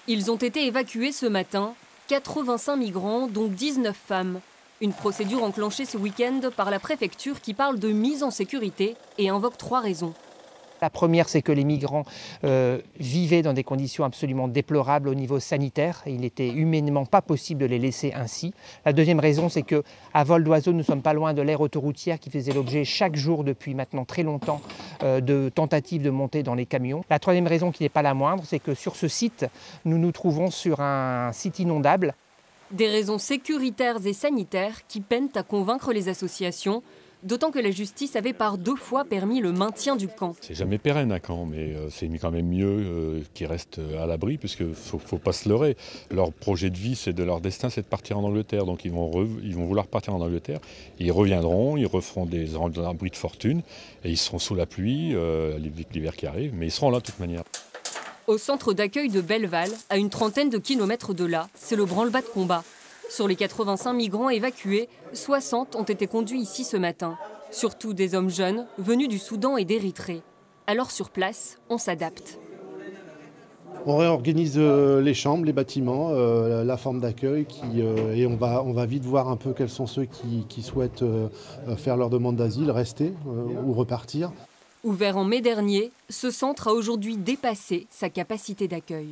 Ils ont été évacués ce matin, 85 migrants, dont 19 femmes. Une procédure enclenchée ce week-end par la préfecture qui parle de mise en sécurité et invoque 3 raisons. La première, c'est que les migrants vivaient dans des conditions absolument déplorables au niveau sanitaire. Il n'était humainement pas possible de les laisser ainsi. La deuxième raison, c'est qu'à vol d'oiseau, nous ne sommes pas loin de l'aire autoroutière qui faisait l'objet chaque jour depuis maintenant très longtemps de tentatives de monter dans les camions. La troisième raison, qui n'est pas la moindre, c'est que sur ce site, nous nous trouvons sur un site inondable. Des raisons sécuritaires et sanitaires qui peinent à convaincre les associations, d'autant que la justice avait par 2 fois permis le maintien du camp. C'est jamais pérenne un camp, mais c'est quand même mieux qu'ils restent à l'abri, puisqu'il faut pas se leurrer. Leur projet de vie, leur destin, c'est de partir en Angleterre. Donc ils vont vouloir partir en Angleterre. Ils reviendront, ils referont des abris de fortune, et ils seront sous la pluie, l'hiver qui arrive, mais ils seront là de toute manière. Au centre d'accueil de Belleval, à une trentaine de kilomètres de là, c'est le branle-bas de combat. Sur les 85 migrants évacués, 60 ont été conduits ici ce matin. Surtout des hommes jeunes, venus du Soudan et d'Érythrée. Alors sur place, on s'adapte. On réorganise les chambres, les bâtiments, la forme d'accueil et on va vite voir un peu quels sont ceux qui souhaitent faire leur demande d'asile, rester ou repartir. Ouvert en mai dernier, ce centre a aujourd'hui dépassé sa capacité d'accueil.